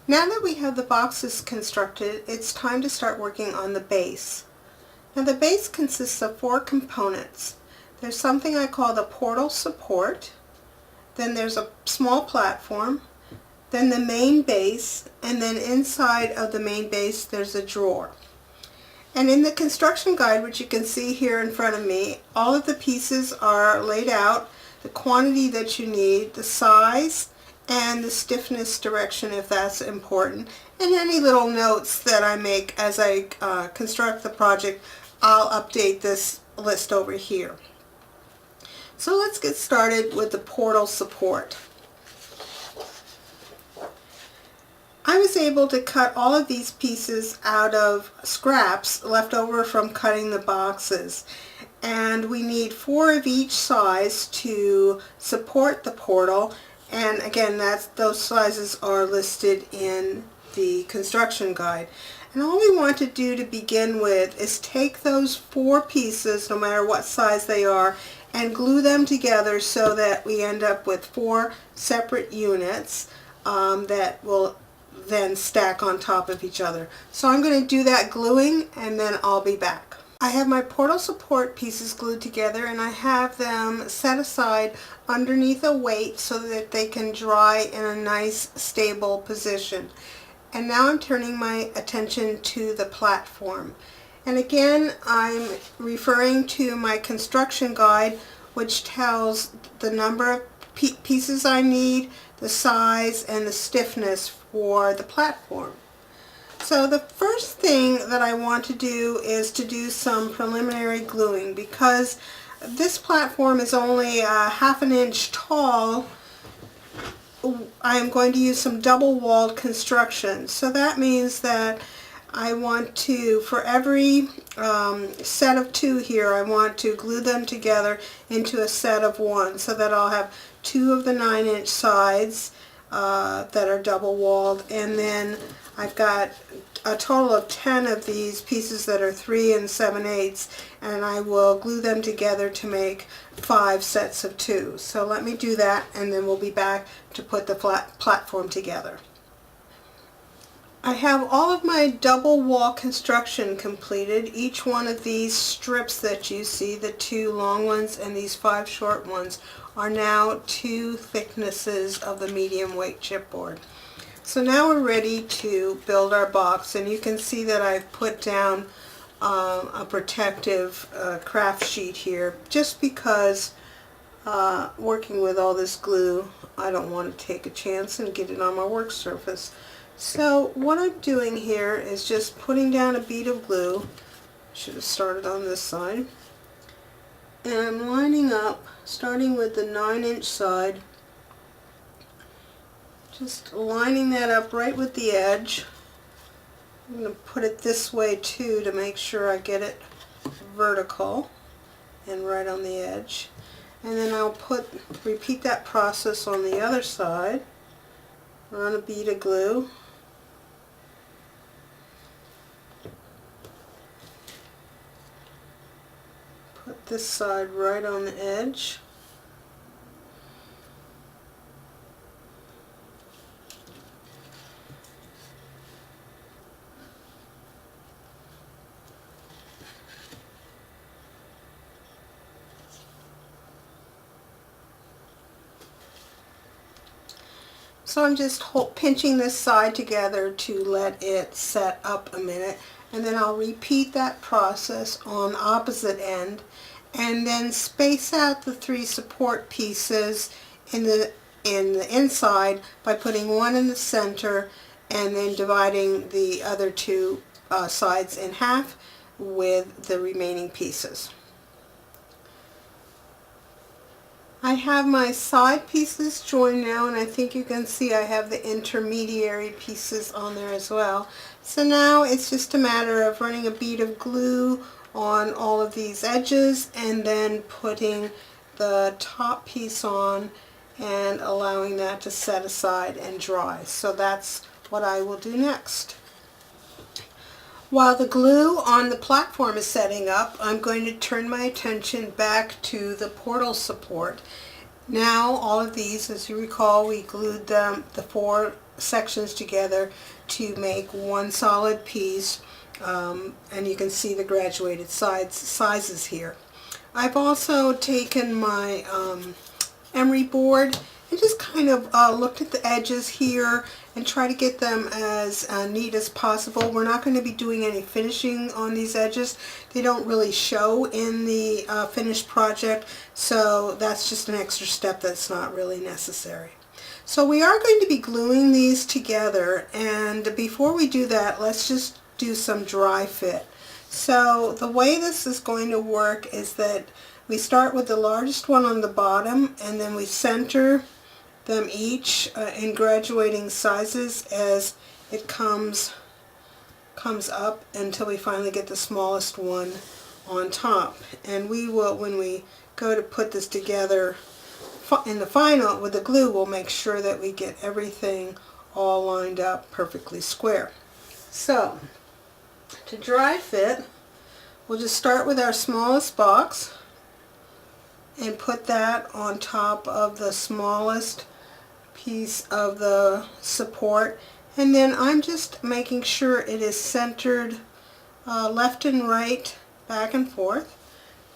Now that we have the boxes constructed, it's time to start working on the base. Now the base consists of 4 components. There's something I call the portal support, then there's a small platform, then the main base, and then inside of the main base there's a drawer. And in the construction guide, which you can see here in front of me, all of the pieces are laid out, the quantity that you need, the size, and the stiffness direction if that's important, and any little notes that I make as I construct the project. I'll update this list over here. So let's get started with the portal support. I was able to cut all of these pieces out of scraps left over from cutting the boxes, and we need 4 of each size to support the portal. And again, those sizes are listed in the construction guide. And all we want to do to begin with is take those 4 pieces, no matter what size they are, and glue them together so that we end up with 4 separate units that will then stack on top of each other. So I'm going to do that gluing, and then I'll be back. I have my portal support pieces glued together, and I have them set aside underneath a weight so that they can dry in a nice stable position. And now I'm turning my attention to the platform. And again, I'm referring to my construction guide, which tells the number of pieces I need, the size, and the stiffness for the platform. So the first thing that I want to do is to do some preliminary gluing. Because this platform is only ½ an inch tall, I am going to use some double-walled construction. So that means that I want to, for every set of 2 here, I want to glue them together into a set of 1, so that I'll have 2 of the 9-inch sides that are double-walled, and then I've got a total of 10 of these pieces that are 3 7/8, and I will glue them together to make 5 sets of 2. So let me do that, and then we'll be back to put the platform together. I have all of my double wall construction completed. Each one of these strips that you see, the 2 long ones and these 5 short ones, are now 2 thicknesses of the medium weight chipboard. So now we're ready to build our box, and you can see that I've put down a protective craft sheet here, just because working with all this glue, I don't want to take a chance and get it on my work surface. So what I'm doing here is just putting down a bead of glue. Should have started on this side. And I'm lining up, starting with the 9-inch side, just lining that up right with the edge. I'm going to put it this way too to make sure I get it vertical and right on the edge. And then I'll repeat that process on the other side. Run a bead of glue. Put this side right on the edge. So I'm just pinching this side together to let it set up a minute, and then I'll repeat that process on the opposite end, and then space out the 3 support pieces in the inside by putting 1 in the center, and then dividing the other 2 sides in half with the remaining pieces. I have my side pieces joined now, and I think you can see I have the intermediary pieces on there as well. So now it's just a matter of running a bead of glue on all of these edges, and then putting the top piece on and allowing that to set aside and dry. So that's what I will do next. While the glue on the platform is setting up, I'm going to turn my attention back to the portal support. Now all of these, as you recall, we glued them, the four sections together to make one solid piece, and you can see the graduated sizes here. I've also taken my emery board and just kind of looked at the edges here and try to get them as neat as possible. We're not going to be doing any finishing on these edges. They don't really show in the finished project, so that's just an extra step that's not really necessary. So we are going to be gluing these together, and before we do that, let's just do some dry fit. So the way this is going to work is that we start with the largest one on the bottom, and then we center them each in graduating sizes as it comes up until we finally get the smallest one on top. And we will, when we go to put this together in the final with the glue, we'll make sure that we get everything all lined up perfectly square. So to dry fit, we'll just start with our smallest box and put that on top of the smallest piece of the support, and then I'm just making sure it is centered left and right, back and forth,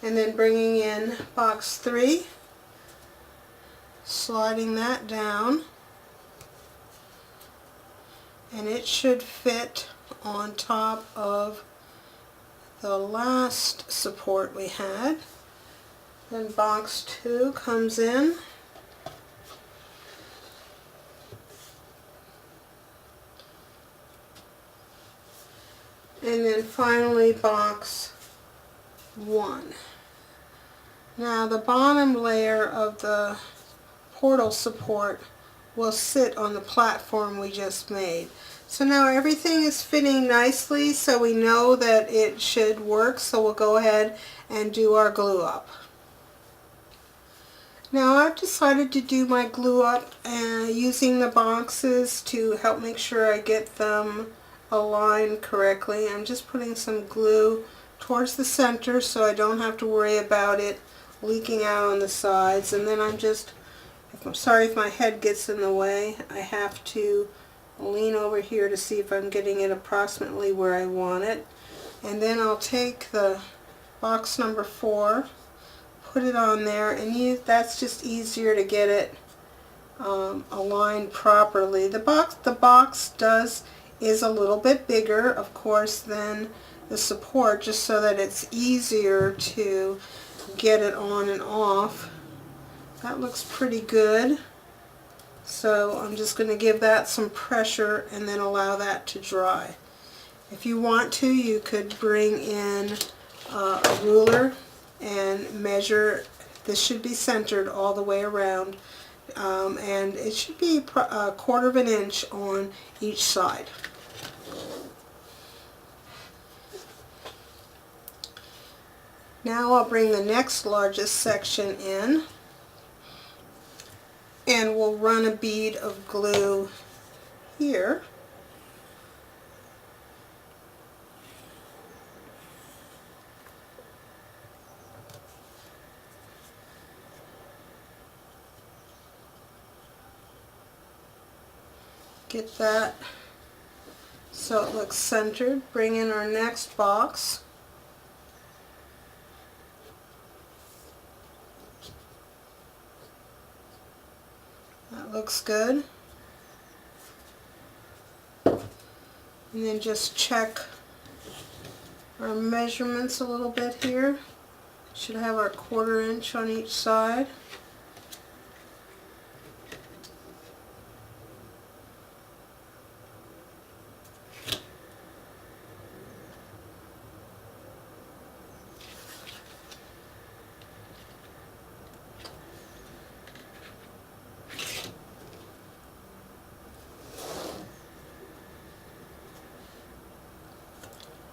and then bringing in box 3, sliding that down, and it should fit on top of the last support we had. Then box 2 comes in, and then finally box 1. Now the bottom layer of the portal support will sit on the platform we just made. So now everything is fitting nicely, so we know that it should work, so we'll go ahead and do our glue up. Now I've decided to do my glue up using the boxes to help make sure I get them aligned correctly. I'm just putting some glue towards the center so I don't have to worry about it leaking out on the sides, and then I'm sorry if my head gets in the way. I have to lean over here to see if I'm getting it approximately where I want it, and then I'll take the box number 4, put it on there, and that's just easier to get it aligned properly. The box is a little bit bigger, of course, than the support, just so that it's easier to get it on and off. That looks pretty good. So I'm just going to give that some pressure and then allow that to dry. If you want to, you could bring in a ruler and measure. This should be centered all the way around, and it should be a 1/4 of an inch on each side. Now I'll bring the next largest section in, and we'll run a bead of glue here. Get that so it looks centered. Bring in our next box. That looks good. And then just check our measurements a little bit here. Should have our 1/4 inch on each side.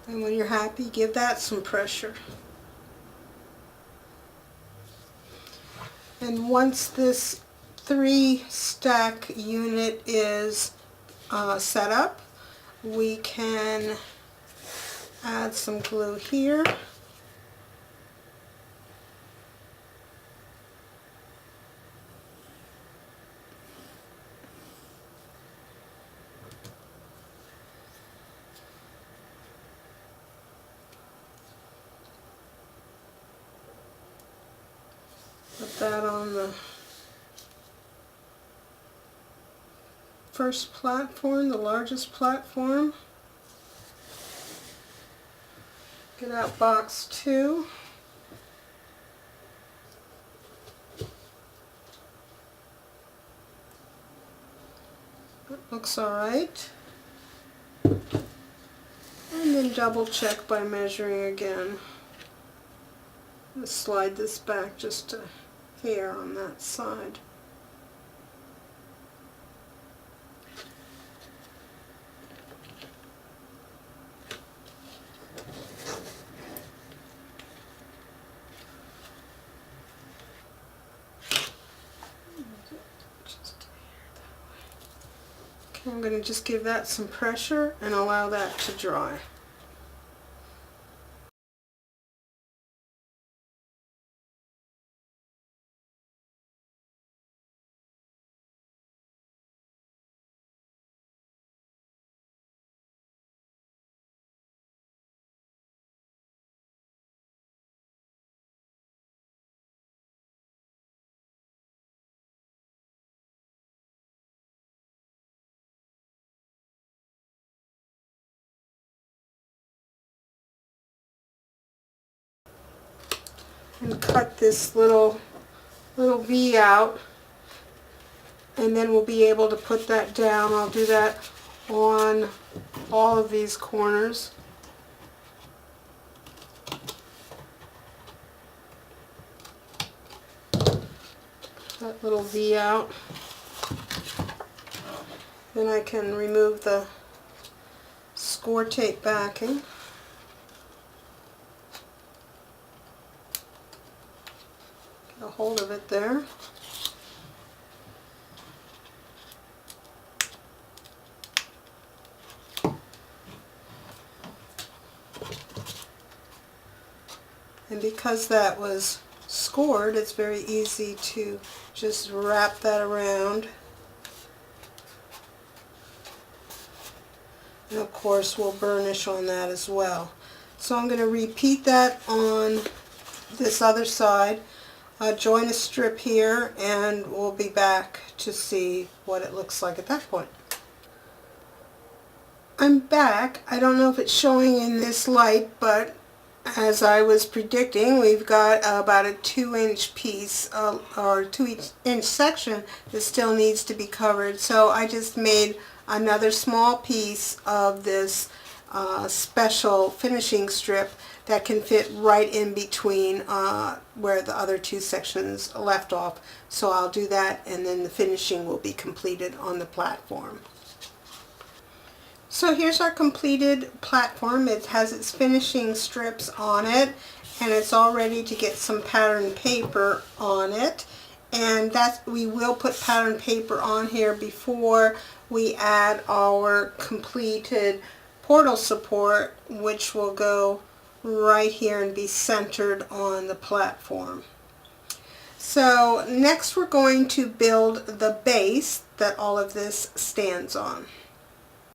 And when you're happy, give that some pressure. And once this 3-stack unit is set up, we can add some glue here. Put that on the first platform, the largest platform. Get out box 2. Looks alright. And then double check by measuring again. Let's slide this back just a hair on that side. I'm going to just give that some pressure and allow that to dry. And cut this little V out, and then we'll be able to put that down. I'll do that on all of these corners. That little V out. Then I can remove the score tape backing. Get a hold of it there. And because that was scored, it's very easy to just wrap that around. And of course we'll burnish on that as well. So I'm going to repeat that on this other side. Join a strip here, and we'll be back to see what it looks like at that point. I'm back. I don't know if it's showing in this light, but as I was predicting, we've got about a 2-inch piece or 2-inch section that still needs to be covered. So I just made another small piece of this special finishing strip that can fit right in between where the other 2 sections left off. So I'll do that, and then the finishing will be completed on the platform. So here's our completed platform. It has its finishing strips on it, and it's all ready to get some pattern paper on it. And we will put pattern paper on here before we add our completed portal support, which will go right here and be centered on the platform. So next we're going to build the base that all of this stands on.